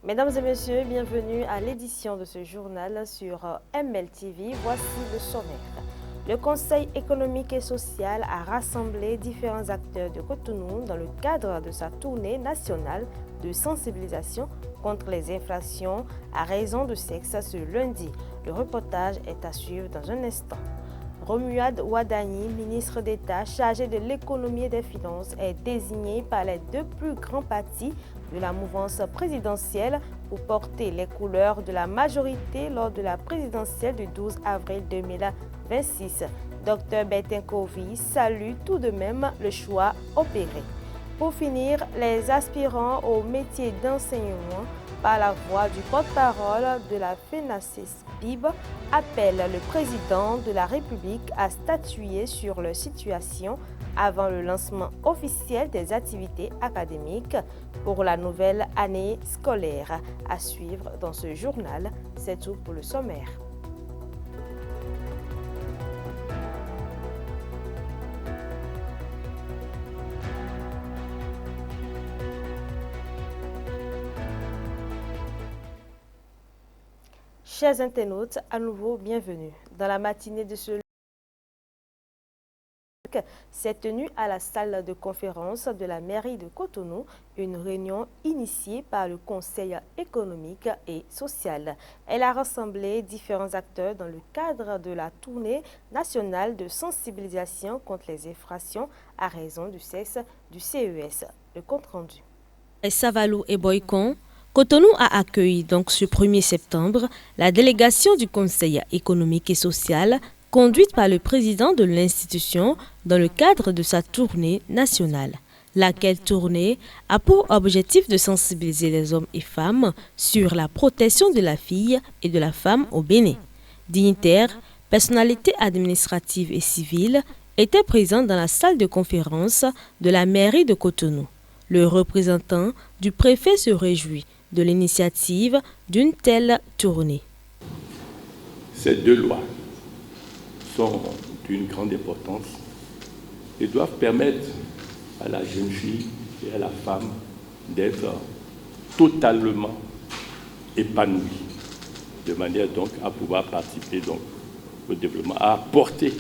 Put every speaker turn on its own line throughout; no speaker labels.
Mesdames et messieurs, bienvenue à l'édition de ce journal sur MLTV. Voici le sommaire. Le Conseil économique et social a rassemblé différents acteurs de Cotonou dans le cadre de sa tournée nationale de sensibilisation contre les infractions à raison de sexe ce lundi. Le reportage est à suivre dans un instant. Romuald Wadani, ministre d'État chargé de l'économie et des finances, est désigné par les deux plus grands partis de la mouvance présidentielle pour porter les couleurs de la majorité lors de la présidentielle du 12 avril 2026. Dr Betenkovi salue tout de même le choix opéré. Pour finir, les aspirants au métier d'enseignement, par la voix du porte-parole de la FENACES-BIB, appellent le président de la République à statuer sur leur situation avant le lancement officiel des activités académiques pour la nouvelle année scolaire. À suivre dans ce journal, c'est tout pour le sommaire. Chers internautes, à nouveau, bienvenue. Dans la matinée de ce s'est tenue à la salle de conférence de la mairie de Cotonou une réunion initiée par le Conseil économique et social. Elle a rassemblé différents acteurs dans le cadre de la tournée nationale de sensibilisation contre les infractions à raison du sexe du CES. Le compte rendu.
Savalou et Boycon, Cotonou a accueilli donc ce 1er septembre la délégation du Conseil économique et social conduite par le président de l'institution dans le cadre de sa tournée nationale. Laquelle tournée a pour objectif de sensibiliser les hommes et femmes sur la protection de la fille et de la femme au Bénin. Dignitaires, personnalités administratives et civiles étaient présents dans la salle de conférence de la mairie de Cotonou. Le représentant du préfet se réjouit de l'initiative d'une telle tournée.
Ces deux lois sont d'une grande importance et doivent permettre à la jeune fille et à la femme d'être totalement épanouies, de manière donc à pouvoir participer donc au développement, à apporter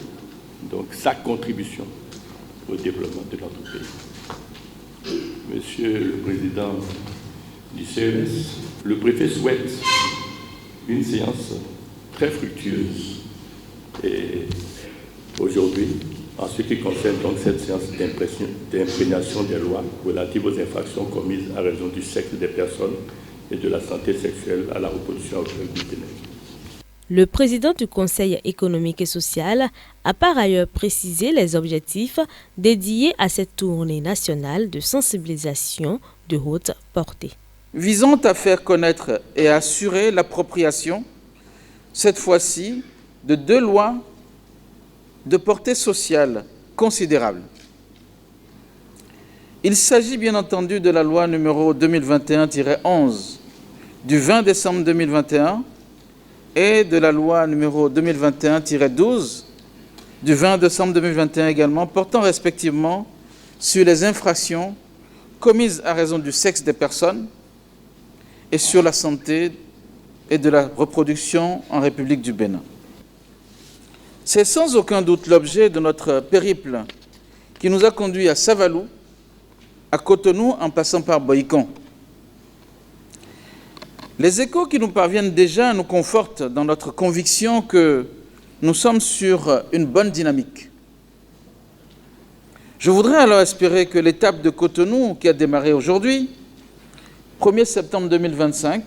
donc sa contribution au développement de notre pays. Monsieur le Président du CES, le préfet souhaite une séance très fructueuse. Et aujourd'hui, en ce qui concerne donc cette séance d'imprégnation des lois relatives aux infractions commises à raison du sexe des personnes et de la santé sexuelle à la reproduction actuelle du Bénin.
Le président du Conseil économique et social a par ailleurs précisé les objectifs dédiés à cette tournée nationale de sensibilisation de haute portée.
Visant à faire connaître et à assurer l'appropriation, cette fois-ci, de deux lois de portée sociale considérable. Il s'agit bien entendu de la loi numéro 2021-11 du 20 décembre 2021 et de la loi numéro 2021-12 du 20 décembre 2021 également, portant respectivement sur les infractions commises à raison du sexe des personnes et sur la santé et de la reproduction en République du Bénin. C'est sans aucun doute l'objet de notre périple qui nous a conduits à Savalou, à Cotonou en passant par Boycon. Les échos qui nous parviennent déjà nous confortent dans notre conviction que nous sommes sur une bonne dynamique. Je voudrais alors espérer que l'étape de Cotonou qui a démarré aujourd'hui, 1er septembre 2025,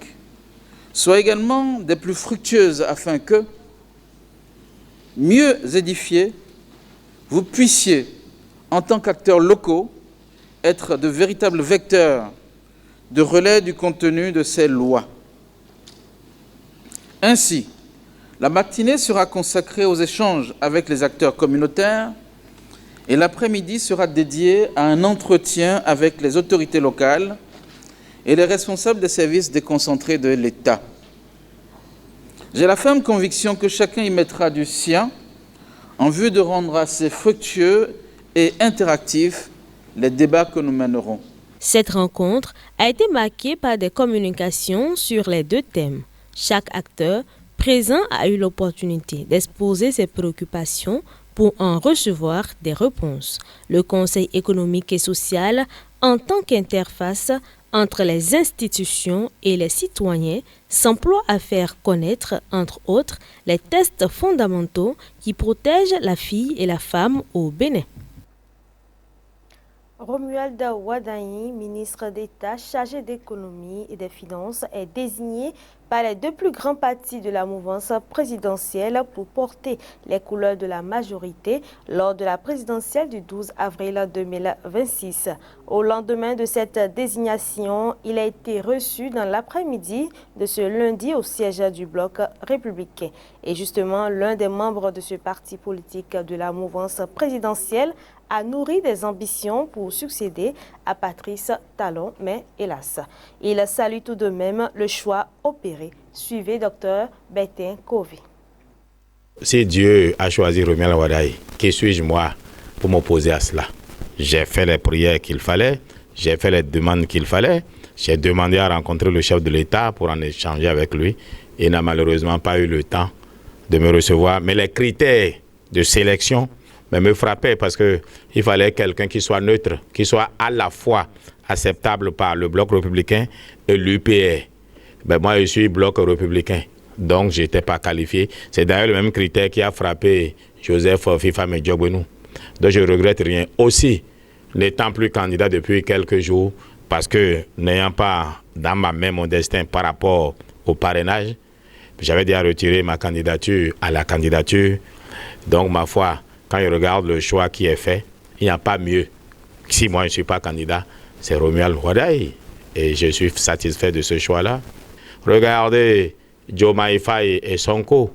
soit également des plus fructueuses afin que, mieux édifiés, vous puissiez, en tant qu'acteurs locaux, être de véritables vecteurs de relais du contenu de ces lois. Ainsi, la matinée sera consacrée aux échanges avec les acteurs communautaires et l'après-midi sera dédié à un entretien avec les autorités locales et les responsables des services déconcentrés de l'État. J'ai la ferme conviction que chacun y mettra du sien en vue de rendre assez fructueux et interactifs les débats que nous mènerons.
Cette rencontre a été marquée par des communications sur les deux thèmes. Chaque acteur présent a eu l'opportunité d'exposer ses préoccupations pour en recevoir des réponses. Le Conseil économique et social, en tant qu'interface entre les institutions et les citoyens, s'emploie à faire connaître, entre autres, les tests fondamentaux qui protègent la fille et la femme au Bénin.
Romuald Wadaï, ministre d'État chargé d'économie et des finances, est désigné par les deux plus grands partis de la mouvance présidentielle pour porter les couleurs de la majorité lors de la présidentielle du 12 avril 2026. Au lendemain de cette désignation, il a été reçu dans l'après-midi de ce lundi au siège du bloc républicain. Et justement, l'un des membres de ce parti politique de la mouvance présidentielle a nourri des ambitions pour succéder à Patrice Talon, mais hélas, il salue tout de même le choix opéré. Suivez Dr Bertin Covey.
Si Dieu a choisi Romuald Wadaï, qui suis-je moi pour m'opposer à cela? J'ai fait les prières qu'il fallait, j'ai fait les demandes qu'il fallait, j'ai demandé à rencontrer le chef de l'État pour en échanger avec lui. Il n'a malheureusement pas eu le temps de me recevoir, mais les critères de sélection me frappaient parce qu'il fallait quelqu'un qui soit neutre, qui soit à la fois acceptable par le bloc républicain et l'UPR. Moi, je suis bloc républicain, donc je n'étais pas qualifié. C'est d'ailleurs le même critère qui a frappé Joseph Fifa Medjogbenou. Donc je ne regrette rien. Aussi, n'étant plus candidat depuis quelques jours, parce que n'ayant pas dans ma main mon destin par rapport au parrainage, j'avais déjà retiré ma candidature à la candidature. Donc ma foi, quand je regarde le choix qui est fait, il n'y a pas mieux. Si moi je ne suis pas candidat, c'est Romuald Wadaï. Et je suis satisfait de ce choix-là. Regardez Diomaye Faye et Sonko.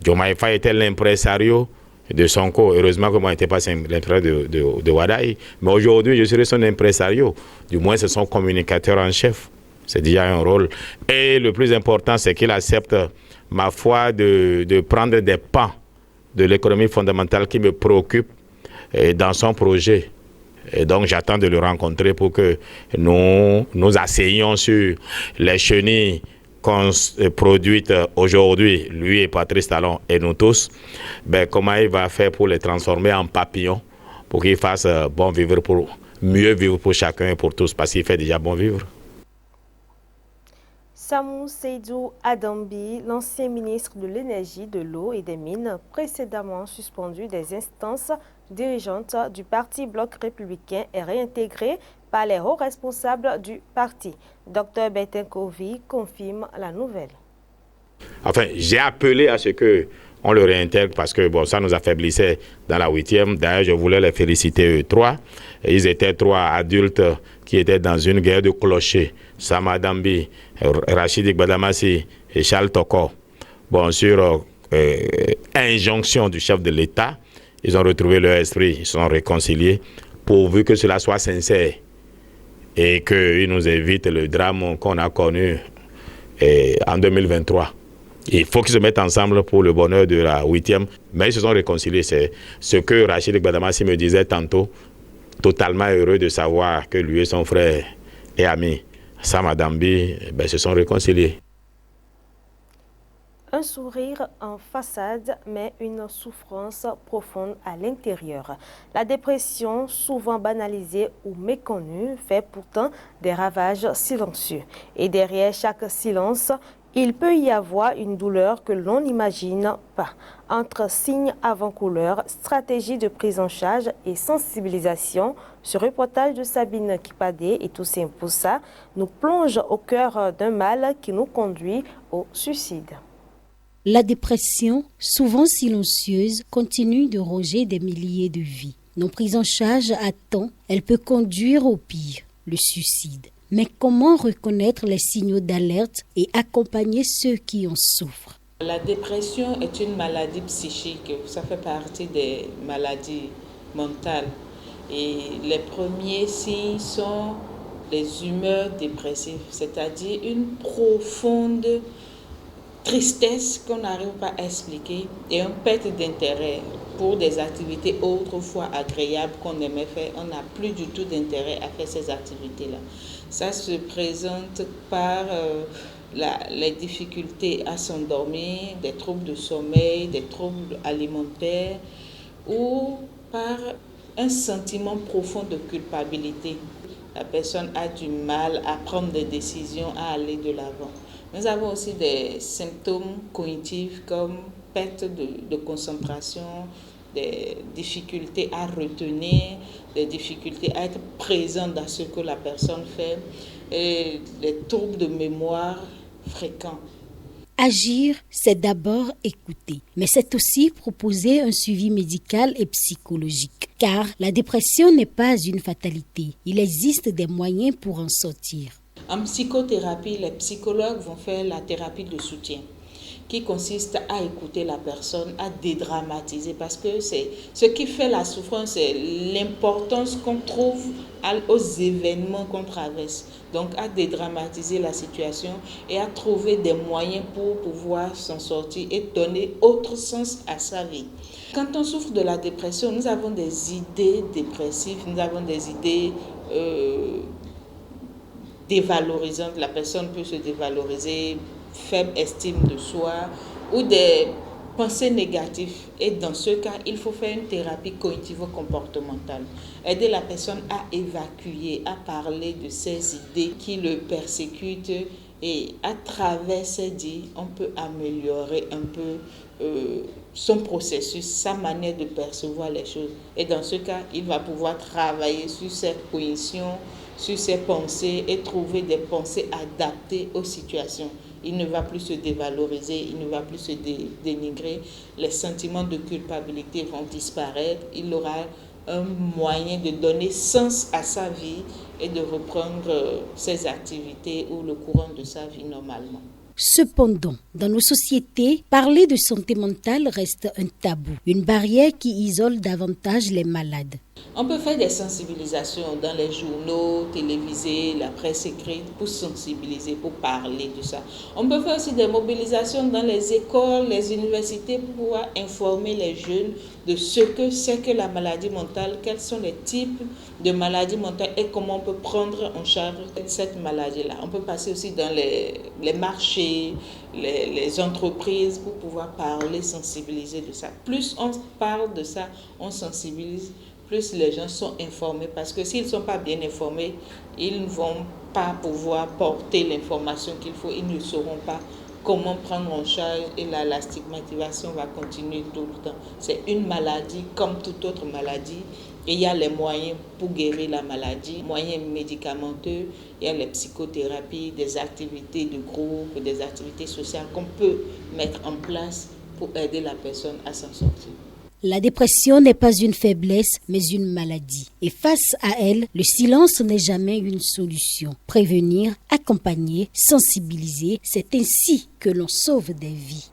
Diomaye Faye était l'impresario de Sonko. Heureusement que moi, je n'étais pas l'impresario de Wadaï. Mais aujourd'hui, je serai son impresario. Du moins, c'est son communicateur en chef. C'est déjà un rôle. Et le plus important, c'est qu'il accepte, ma foi, de prendre des pans de l'économie fondamentale qui me préoccupe dans son projet. Et donc, j'attends de le rencontrer pour que nous asseyions sur les chenilles produites aujourd'hui, lui et Patrice Talon et nous tous, comment il va faire pour les transformer en papillons, pour qu'ils fassent bon vivre, pour mieux vivre pour chacun et pour tous, parce qu'il fait déjà bon vivre.
Samou Seydou Adambi, l'ancien ministre de l'Énergie, de l'Eau et des Mines, précédemment suspendu des instances dirigeantes du parti Bloc républicain, est réintégré par les hauts responsables du parti. Dr Bertin Covey confirme la nouvelle.
Enfin, j'ai appelé à ce qu'on le réintègre parce que ça nous affaiblissait dans la 8e. D'ailleurs, je voulais les féliciter eux trois. Ils étaient trois adultes qui étaient dans une guerre de clochers. Sama Dambi, Rachid Gbadamassi et Charles Toko. Sur injonction du chef de l'État, ils ont retrouvé leur esprit, ils se sont réconciliés, pourvu que cela soit sincère et qu'ils nous évitent le drame qu'on a connu en 2023. Il faut qu'ils se mettent ensemble pour le bonheur de la 8e, mais ils se sont réconciliés. C'est ce que Rachid Gbadamassi me disait tantôt, totalement heureux de savoir que lui et son frère et ami Sama Dambi se sont réconciliés.
Un sourire en façade, mais une souffrance profonde à l'intérieur. La dépression, souvent banalisée ou méconnue, fait pourtant des ravages silencieux. Et derrière chaque silence, il peut y avoir une douleur que l'on n'imagine pas. Entre signes avant-couleurs, stratégie de prise en charge et sensibilisation, ce reportage de Sabine Kipadé et Toussaint Poussa nous plonge au cœur d'un mal qui nous conduit au suicide.
La dépression, souvent silencieuse, continue de ronger des milliers de vies. Non prise en charge à temps, elle peut conduire au pire, le suicide. Mais comment reconnaître les signaux d'alerte et accompagner ceux qui en souffrent?
La dépression est une maladie psychique, ça fait partie des maladies mentales. Et les premiers signes sont les humeurs dépressives, c'est-à-dire une profonde tristesse qu'on n'arrive pas à expliquer et une perte d'intérêt pour des activités autrefois agréables qu'on aimait faire, on n'a plus du tout d'intérêt à faire ces activités-là. Ça se présente par les difficultés à s'endormir, des troubles de sommeil, des troubles alimentaires ou par un sentiment profond de culpabilité. La personne a du mal à prendre des décisions, à aller de l'avant. Nous avons aussi des symptômes cognitifs comme perte de concentration, des difficultés à retenir, des difficultés à être présent dans ce que la personne fait, et des troubles de mémoire fréquents.
Agir, c'est d'abord écouter, mais c'est aussi proposer un suivi médical et psychologique. Car la dépression n'est pas une fatalité. Il existe des moyens pour en sortir.
En psychothérapie, les psychologues vont faire la thérapie de soutien, qui consiste à écouter la personne, à dédramatiser, parce que c'est ce qui fait la souffrance, c'est l'importance qu'on trouve aux événements qu'on traverse. Donc à dédramatiser la situation et à trouver des moyens pour pouvoir s'en sortir et donner autre sens à sa vie. Quand on souffre de la dépression, nous avons des idées dépressives, nous avons des idées dévalorisantes. La personne peut se dévaloriser, faible estime de soi ou des pensées négatives. Et dans ce cas, il faut faire une thérapie cognitivo-comportementale. Aider la personne à évacuer, à parler de ses idées qui le persécutent. Et à travers ces idées, on peut améliorer un peu son processus, sa manière de percevoir les choses. Et dans ce cas, il va pouvoir travailler sur ses cognitions, sur ses pensées et trouver des pensées adaptées aux situations. Il ne va plus se dévaloriser, il ne va plus se dénigrer. Les sentiments de culpabilité vont disparaître. Il aura un moyen de donner sens à sa vie et de reprendre ses activités ou le courant de sa vie normalement.
Cependant, dans nos sociétés, parler de santé mentale reste un tabou, une barrière qui isole davantage les malades.
On peut faire des sensibilisations dans les journaux, télévisés, la presse écrite pour sensibiliser, pour parler de ça. On peut faire aussi des mobilisations dans les écoles, les universités pour pouvoir informer les jeunes de ce que c'est que la maladie mentale, quels sont les types de maladies mentales et comment on peut prendre en charge cette maladie-là. On peut passer aussi dans les marchés, les entreprises pour pouvoir parler, sensibiliser de ça. Plus on parle de ça, on sensibilise, plus les gens sont informés, parce que s'ils ne sont pas bien informés, ils ne vont pas pouvoir porter l'information qu'il faut, ils ne sauront pas comment prendre en charge et la stigmatisation va continuer tout le temps. C'est une maladie comme toute autre maladie et il y a les moyens pour guérir la maladie, moyens médicamenteux, il y a les psychothérapies, des activités de groupe, des activités sociales qu'on peut mettre en place pour aider la personne à s'en sortir.
La dépression n'est pas une faiblesse, mais une maladie. Et face à elle, le silence n'est jamais une solution. Prévenir, accompagner, sensibiliser, c'est ainsi que l'on sauve des vies.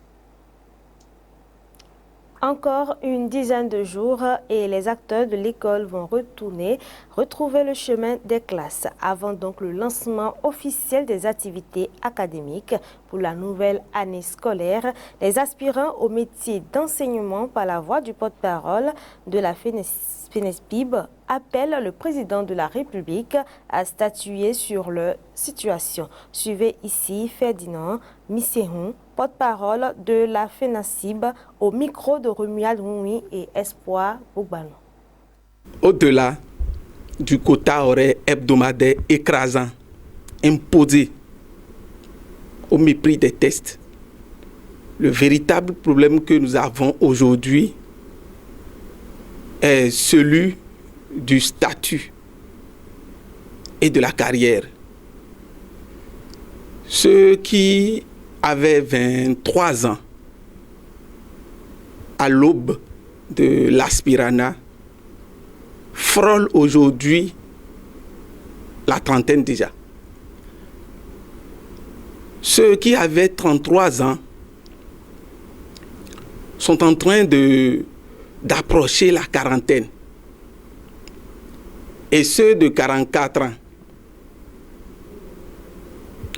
Encore une dizaine de jours et les acteurs de l'école vont retrouver le chemin des classes avant donc le lancement officiel des activités académiques pour la nouvelle année scolaire. Les aspirants au métier d'enseignement par la voix du porte-parole de la FENESPIB appellent le président de la République à statuer sur leur situation. Suivez ici Ferdinand Misséhon, porte-parole de la FENASIB, au micro de Romuald Moui et Espoir Bougbano.
Au-delà du quota horaire hebdomadaire écrasant, imposé au mépris des tests, le véritable problème que nous avons aujourd'hui est celui du statut et de la carrière. Ceux qui avaient 23 ans à l'aube de l'aspirana frôlent aujourd'hui la trentaine déjà. Ceux qui avaient 33 ans sont en train d'approcher la quarantaine. Et ceux de 44 ans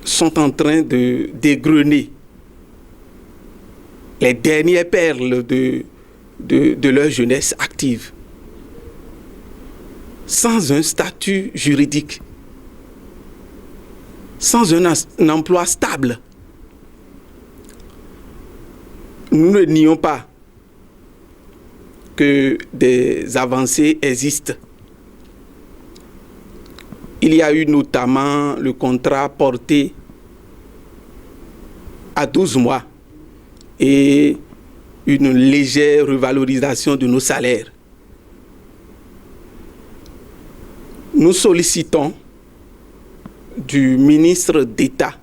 sont en train de dégrenier les dernières perles de leur jeunesse active, sans un statut juridique, sans un emploi stable. Nous ne nions pas que des avancées existent. Il y a eu notamment le contrat porté à 12 mois et une légère revalorisation de nos salaires. Nous sollicitons du ministre d'État,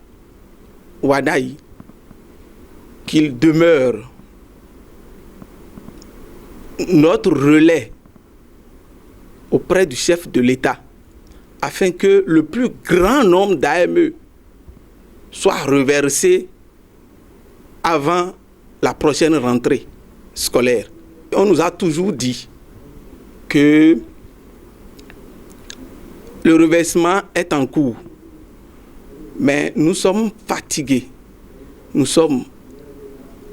Wadaï, qu'il demeure notre relais auprès du chef de l'État afin que le plus grand nombre d'AME soit reversé avant la prochaine rentrée scolaire. On nous a toujours dit que le reversement est en cours, mais nous sommes fatigués. Nous sommes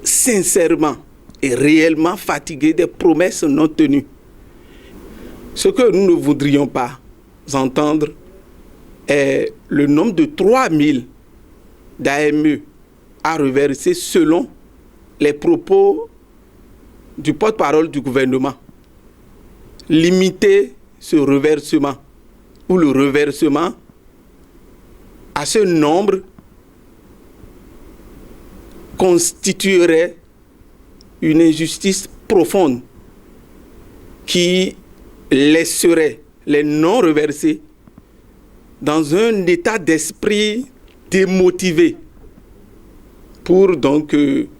sincèrement et réellement fatigués des promesses non tenues. Ce que nous ne voudrions pas entendre est le nombre de 3000 d'AME à reverser selon les propos du porte-parole du gouvernement. Limiter ce reversement ou le reversement à ce nombre constituerait une injustice profonde qui laisserait les non reversés dans un état d'esprit démotivé pour donc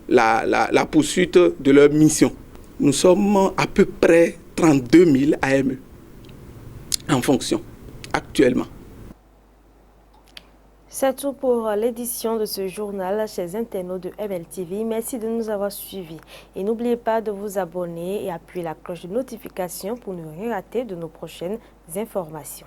la poursuite de leur mission. Nous sommes à peu près 32 000 AME en fonction actuellement.
C'est tout pour l'édition de ce journal chez internautes de MLTV. Merci de nous avoir suivis. Et n'oubliez pas de vous abonner et appuyer la cloche de notification pour ne rien rater de nos prochaines informations.